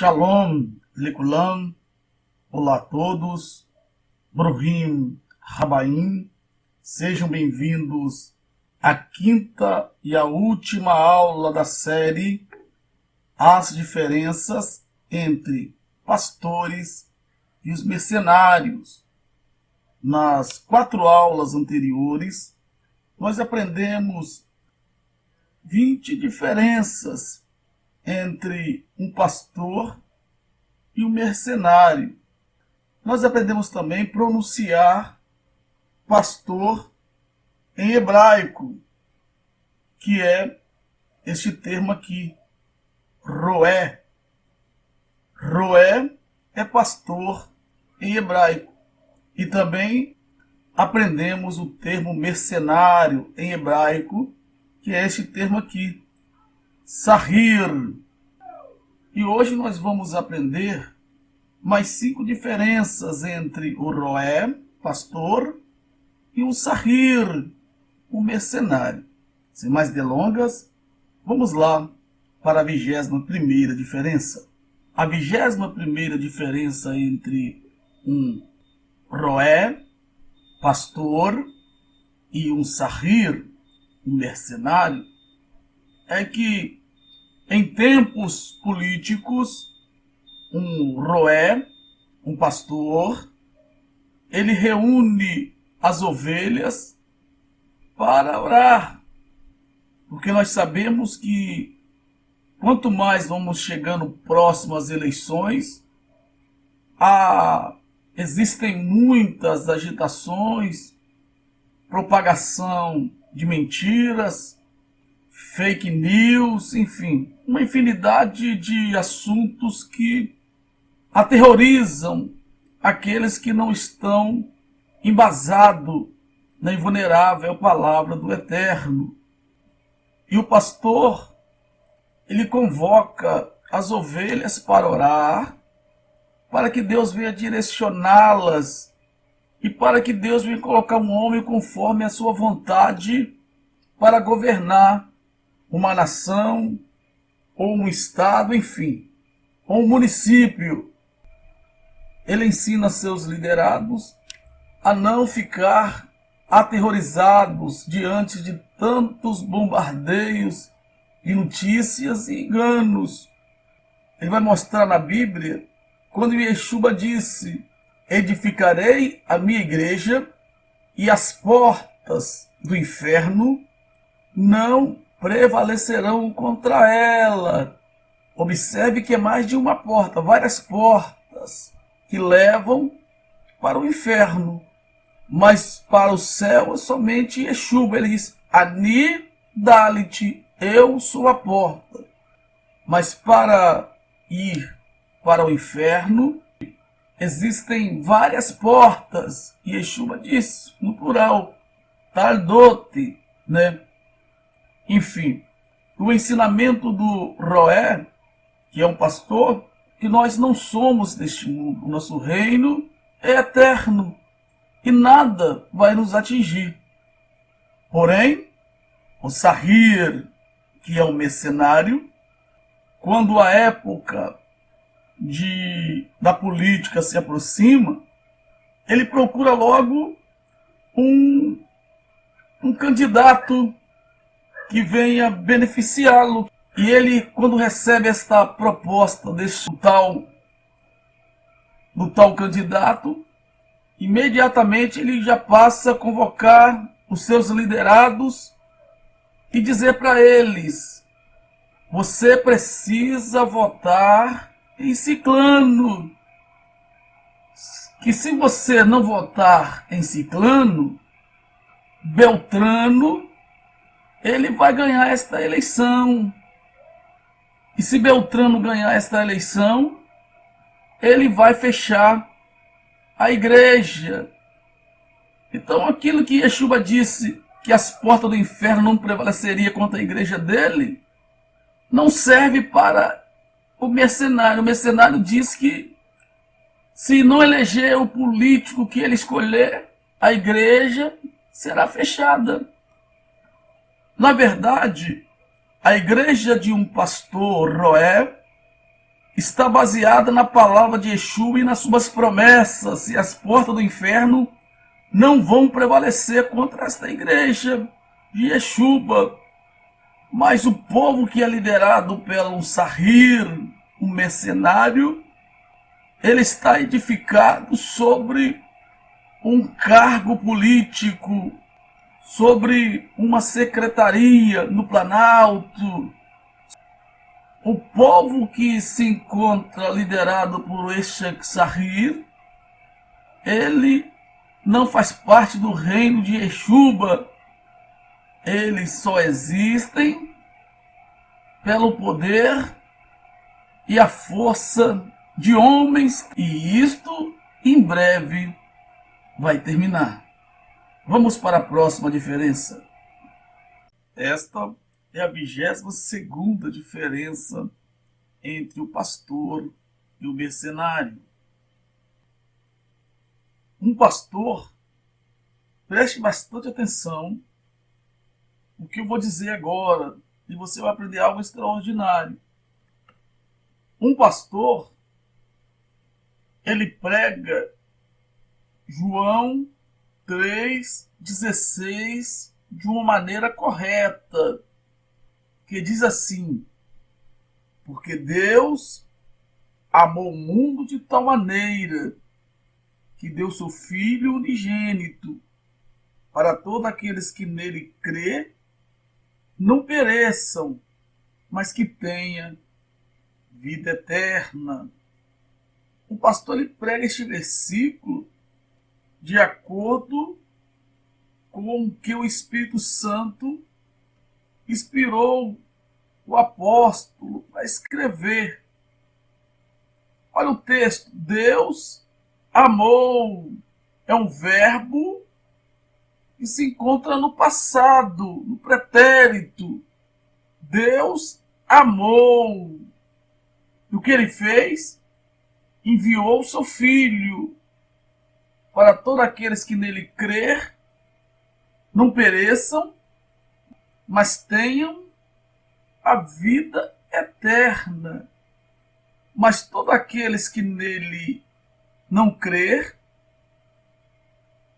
Shalom, Lekulam, olá a todos, Bruhim Rabaim, sejam bem-vindos à quinta e à última aula da série As Diferenças entre Pastores e os Mercenários. Nas 4 aulas anteriores, nós aprendemos 20 diferenças entre um pastor e um mercenário. Nós aprendemos também a pronunciar pastor em hebraico, que é este termo aqui, roé. Roé é pastor em hebraico. E também aprendemos o termo mercenário em hebraico, que é este termo aqui, Sahir. E hoje nós vamos aprender mais 5 diferenças entre o roé, pastor, e o Sahir, o mercenário. Sem mais delongas, vamos lá para a 21ª diferença. A 21ª diferença entre um roé, pastor, e um Sahir, um mercenário, é que em tempos políticos, um roé, um pastor, ele reúne as ovelhas para orar. Porque nós sabemos que quanto mais vamos chegando próximo às eleições, existem muitas agitações, propagação de mentiras, fake news, enfim, uma infinidade de assuntos que aterrorizam aqueles que não estão embasados na invulnerável palavra do Eterno. E o pastor, ele convoca as ovelhas para orar, para que Deus venha direcioná-las e para que Deus venha colocar um homem conforme a sua vontade para governar uma nação, ou um estado, enfim, ou um município. Ele ensina seus liderados a não ficar aterrorizados diante de tantos bombardeios de notícias e enganos. Ele vai mostrar na Bíblia quando Yeshua disse: edificarei a minha igreja e as portas do inferno não prevalecerão contra ela. Observe que é mais de uma porta, várias portas que levam para o inferno. Mas para o céu é somente Yeshua. Ele diz: Ani Dalit, eu sou a porta. Mas para ir para o inferno, existem várias portas. Yeshua diz, no plural, Taldote, né? Enfim, o ensinamento do roé, que é um pastor, que nós não somos deste mundo. O nosso reino é eterno e nada vai nos atingir. Porém, o Sahir, que é um mercenário, quando a época da política se aproxima, ele procura logo um candidato que venha beneficiá-lo. E ele, quando recebe esta proposta do tal candidato, imediatamente ele já passa a convocar os seus liderados e dizer para eles: você precisa votar em ciclano. Que se você não votar em ciclano, Beltrano, ele vai ganhar esta eleição. E se Beltrano ganhar esta eleição, ele vai fechar a igreja. Então aquilo que Yeshua disse, que as portas do inferno não prevaleceriam contra a igreja dele, não serve para o mercenário. O mercenário diz que se não eleger o político que ele escolher, a igreja será fechada. Na verdade, a igreja de um pastor roé está baseada na palavra de Yeshua e nas suas promessas, e as portas do inferno não vão prevalecer contra esta igreja de Yeshua. Mas o povo que é liderado pelo Sahir, um mercenário, ele está edificado sobre um cargo político, sobre uma secretaria no Planalto. O povo que se encontra liderado por este Sahir, ele não faz parte do reino de Yeshua. Eles só existem pelo poder e a força de homens, e isto em breve vai terminar. Vamos para a próxima diferença. Esta é a 22ª diferença entre o pastor e o mercenário. Um pastor, preste bastante atenção no que eu vou dizer agora, e você vai aprender algo extraordinário. Um pastor, ele prega João 3,16 de uma maneira correta, que diz assim: porque Deus amou o mundo de tal maneira que deu seu Filho unigênito, para todos aqueles que nele crê, não pereçam, mas que tenham vida eterna. O pastor ele prega este versículo de acordo com o que o Espírito Santo inspirou o apóstolo a escrever. Olha o texto: Deus amou, é um verbo que se encontra no passado, no pretérito. Deus amou. E o que ele fez? Enviou o seu Filho para todos aqueles que nele crer, não pereçam, mas tenham a vida eterna. Mas todos aqueles que nele não crer,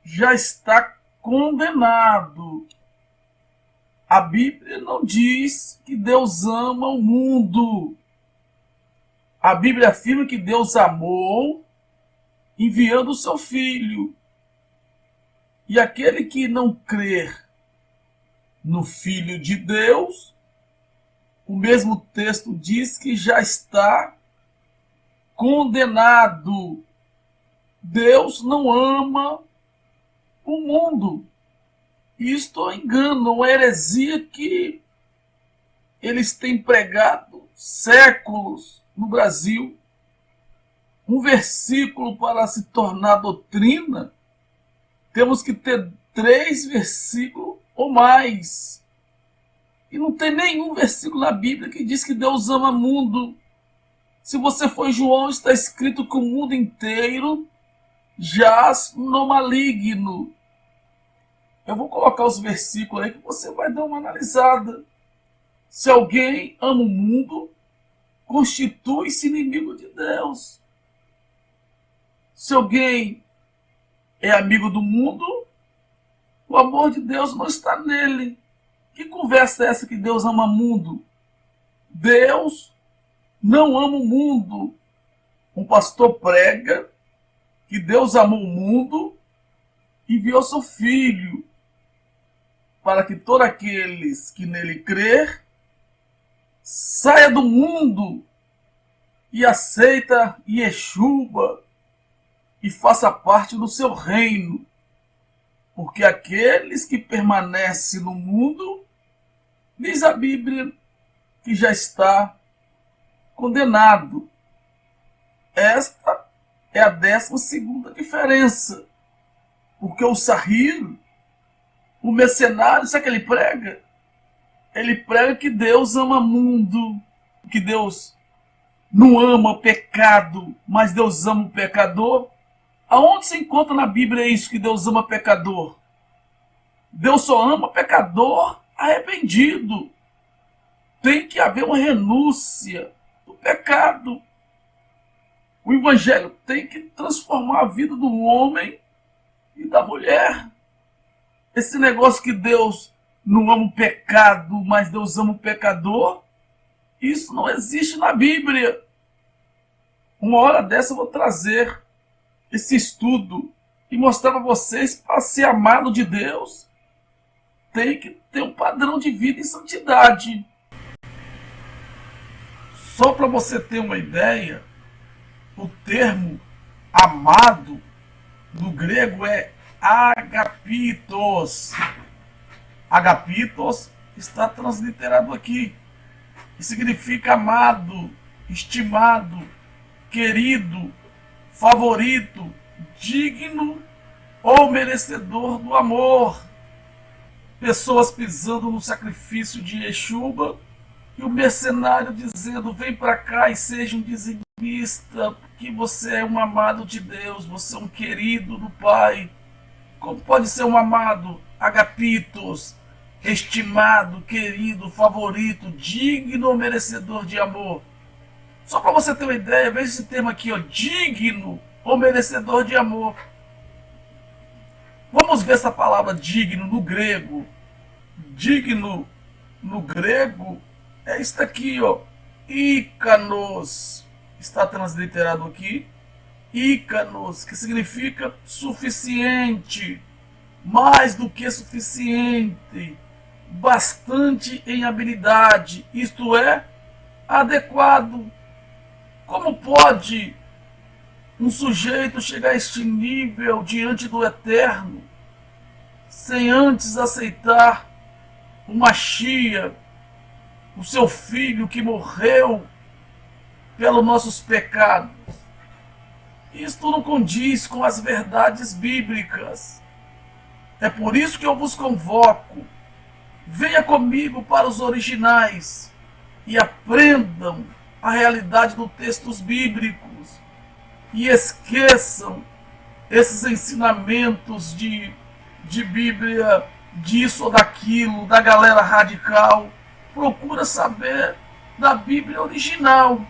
já está condenado. A Bíblia não diz que Deus ama o mundo. A Bíblia afirma que Deus amou, enviando o seu Filho. E aquele que não crer no Filho de Deus, o mesmo texto diz que já está condenado. Deus não ama o mundo. Isto é engano, uma heresia que eles têm pregado séculos no Brasil. Um versículo para se tornar doutrina, temos que ter 3 versículos ou mais. E não tem nenhum versículo na Bíblia que diz que Deus ama o mundo. Se você for em João, está escrito que o mundo inteiro jaz no maligno. Eu vou colocar os versículos aí que você vai dar uma analisada. Se alguém ama o mundo, constitui-se inimigo de Deus. Se alguém é amigo do mundo, o amor de Deus não está nele. Que conversa é essa que Deus ama o mundo? Deus não ama o mundo. Um pastor prega que Deus amou o mundo e enviou seu Filho para que todos aqueles que nele crer saia do mundo e aceita Yeshua e faça parte do seu reino. Porque aqueles que permanecem no mundo, diz a Bíblia, que já está condenado. Esta é a 12ª diferença. Porque o Sahir, o mercenário, sabe o que ele prega? Ele prega que Deus ama o mundo, que Deus não ama o pecado, mas Deus ama o pecador. Aonde se encontra na Bíblia isso, que Deus ama pecador? Deus só ama pecador arrependido. Tem que haver uma renúncia do pecado. O evangelho tem que transformar a vida do homem e da mulher. Esse negócio que Deus não ama o pecado, mas Deus ama o pecador, isso não existe na Bíblia. Uma hora dessa eu vou trazer esse estudo e mostrar para vocês, para ser amado de Deus, tem que ter um padrão de vida em santidade. Só para você ter uma ideia, o termo amado no grego é agapitos. Agapitos está transliterado aqui e significa amado, estimado, querido, favorito, digno ou merecedor do amor. Pessoas pisando no sacrifício de Yeshua e o mercenário dizendo: vem para cá e seja um dizimista, porque você é um amado de Deus, você é um querido do Pai. Como pode ser um amado? Agapitos, estimado, querido, favorito, digno ou merecedor de amor. Só para você ter uma ideia, veja esse termo aqui, ó, digno ou merecedor de amor. Vamos ver essa palavra digno no grego. Digno no grego é isso aqui, ó, ícanos. Está transliterado aqui, ícanos, que significa suficiente, mais do que suficiente, bastante em habilidade, isto é, adequado. Como pode um sujeito chegar a este nível diante do Eterno sem antes aceitar o Mashiach, o seu filho que morreu pelos nossos pecados? Isto não condiz com as verdades bíblicas. É por isso que eu vos convoco. Venha comigo para os originais e aprendam a realidade dos textos bíblicos e esqueçam esses ensinamentos de Bíblia, disso ou daquilo, da galera radical. Procura saber da Bíblia original.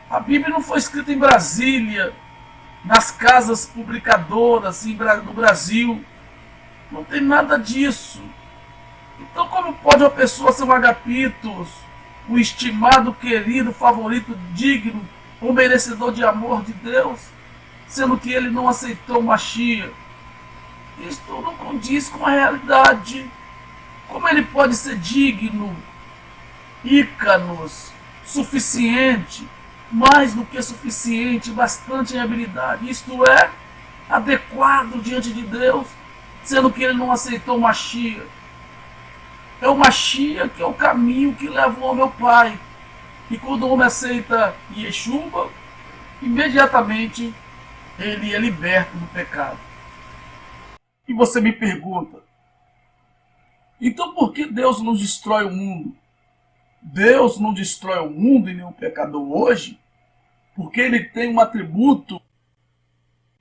A Bíblia não foi escrita em Brasília, nas casas publicadoras no Brasil. Não tem nada disso. Então como pode uma pessoa ser um agapitos, um estimado, querido, favorito, digno, um merecedor de amor de Deus, sendo que ele não aceitou o Mashiach? Isto não condiz com a realidade. Como ele pode ser digno, ícanos, suficiente, mais do que suficiente, bastante em habilidade, isto é, adequado diante de Deus, sendo que ele não aceitou o Mashiach? É o Mashiach que é o caminho que leva o homem ao Pai. E quando o homem aceita Yeshua, imediatamente ele é liberto do pecado. E você me pergunta, então por que Deus não destrói o mundo? Deus não destrói o mundo e nem o pecador hoje, porque ele tem um atributo,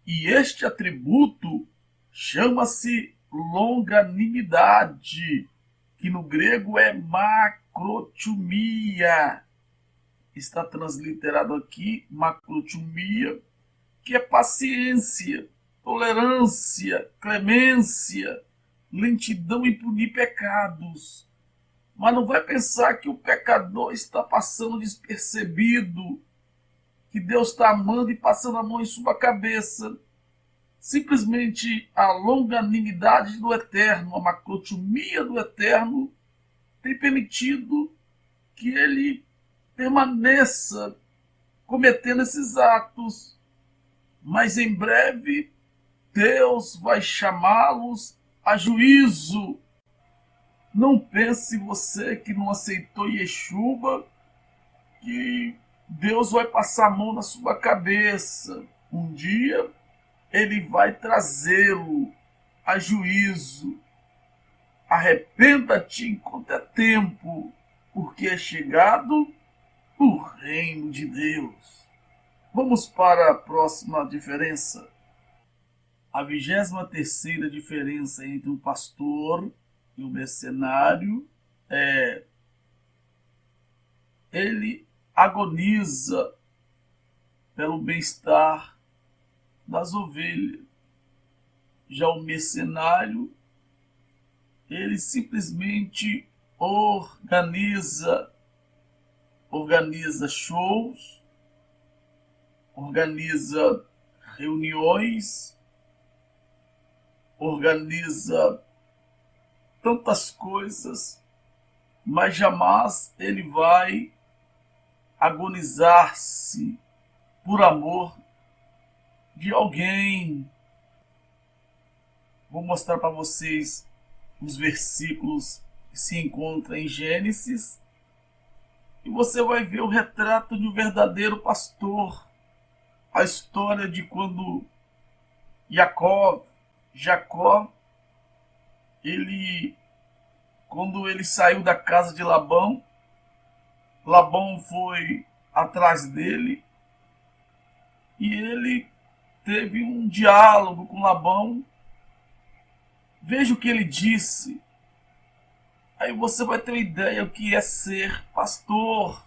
e este atributo chama-se longanimidade, que no grego é macrotumia. Está transliterado aqui, macrotumia, que é paciência, tolerância, clemência, lentidão em punir pecados. Mas não vai pensar que o pecador está passando despercebido, que Deus está amando e passando a mão em sua cabeça. Simplesmente a longanimidade do Eterno, a macrotumia do Eterno, tem permitido que ele permaneça cometendo esses atos. Mas em breve Deus vai chamá-los a juízo. Não pense você que não aceitou Yeshua, que Deus vai passar a mão na sua cabeça. Um dia ele vai trazê-lo a juízo. Arrependa-te enquanto é tempo, porque é chegado o reino de Deus. Vamos para a próxima diferença. A 23ª diferença entre o pastor e o mercenário ele agoniza pelo bem-estar das ovelhas. Já o mercenário, ele simplesmente organiza shows, organiza reuniões, organiza tantas coisas, mas jamais ele vai agonizar-se por amor de alguém. Vou mostrar para vocês os versículos que se encontram em Gênesis e você vai ver o retrato de um verdadeiro pastor. A história de quando Jacó, quando ele saiu da casa de Labão, Labão foi atrás dele e ele teve um diálogo com Labão. Veja o que ele disse. Aí você vai ter uma ideia do que é ser pastor.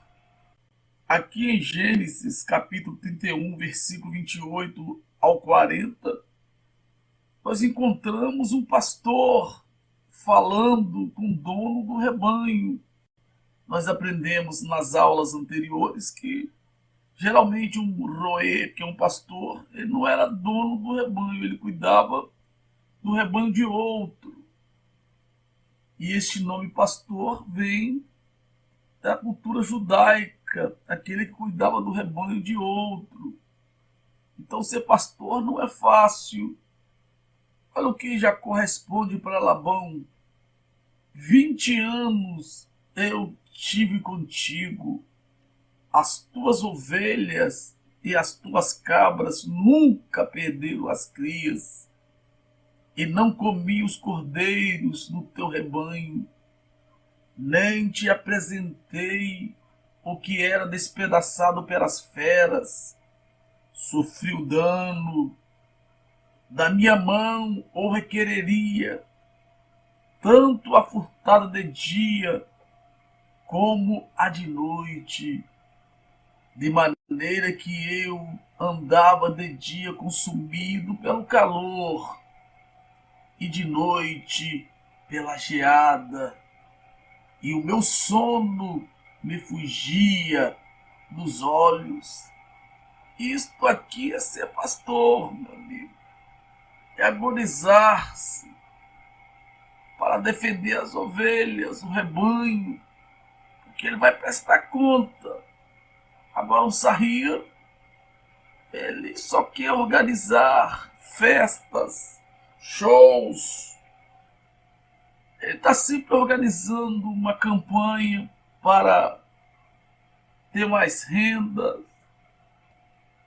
Aqui em Gênesis, capítulo 31, versículo 28 ao 40, nós encontramos um pastor falando com o dono do rebanho. Nós aprendemos nas aulas anteriores que geralmente um roê, que é um pastor, ele não era dono do rebanho, ele cuidava do rebanho de outro. E este nome pastor vem da cultura judaica, aquele que cuidava do rebanho de outro. Então ser pastor não é fácil. Olha o que já corresponde para Labão. 20 anos eu tive contigo, as tuas ovelhas e as tuas cabras nunca perderam as crias, e não comi os cordeiros no teu rebanho, nem te apresentei o que era despedaçado pelas feras. Sofri o dano, da minha mão o requereria, tanto a furtada de dia como a de noite, de maneira que eu andava de dia consumido pelo calor e de noite pela geada, e o meu sono me fugia dos olhos. Isto aqui é ser pastor, meu amigo. É agonizar-se para defender as ovelhas, o rebanho, porque ele vai prestar conta. Agora o Sahir, ele só quer organizar festas, shows. Ele está sempre organizando uma campanha para ter mais renda.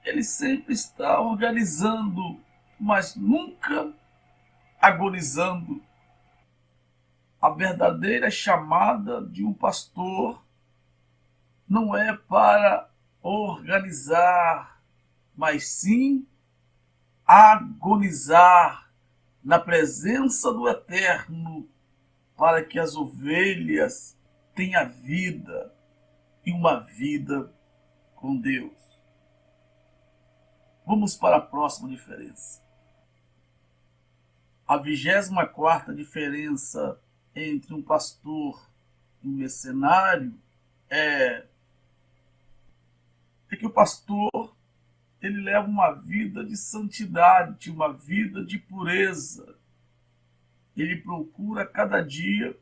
Ele sempre está organizando, mas nunca agonizando. A verdadeira chamada de um pastor não é para organizar, mas sim agonizar na presença do Eterno, para que as ovelhas tenham vida e uma vida com Deus. Vamos para a próxima diferença. A 24ª diferença entre um pastor e um mercenário é que o pastor ele leva uma vida de santidade, uma vida de pureza. Ele procura cada dia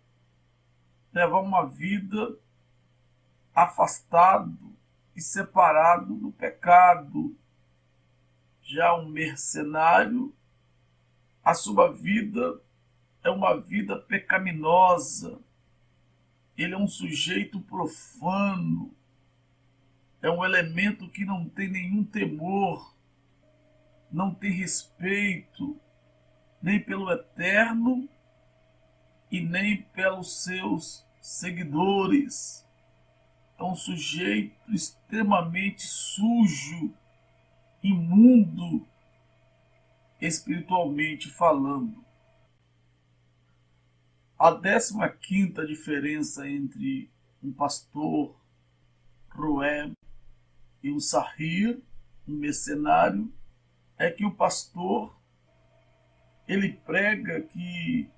levar uma vida afastado e separado do pecado. Já um mercenário, a sua vida é uma vida pecaminosa. Ele é um sujeito profano. É um elemento que não tem nenhum temor, não tem respeito, nem pelo Eterno e nem pelos seus seguidores. É um sujeito extremamente sujo, imundo, espiritualmente falando. A 15ª diferença entre um pastor roé e um sahir um mercenário é que o pastor ele prega que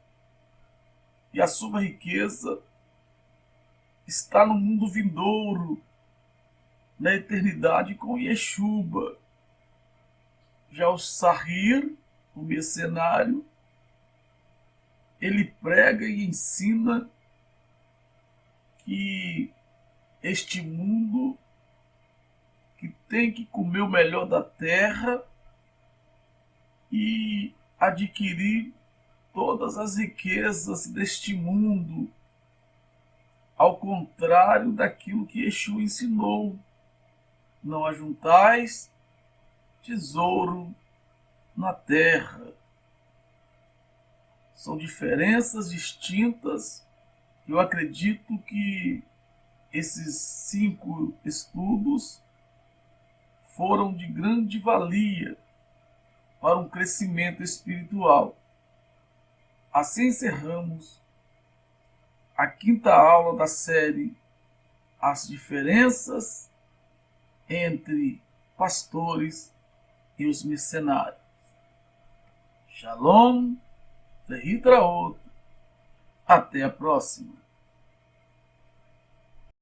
a sua riqueza está no mundo vindouro, na eternidade com Yeshua. Já o Sahir, o mercenário, ele prega e ensina que este mundo que tem que comer o melhor da terra e adquirir todas as riquezas deste mundo, ao contrário daquilo que Yeshua ensinou. Não ajuntais tesouro na terra. São diferenças distintas. Eu acredito que esses 5 estudos foram de grande valia para um crescimento espiritual. Assim encerramos a 5ª aula da série As Diferenças entre Pastores e os Mercenários. Shalom, Lehitraot, até a próxima.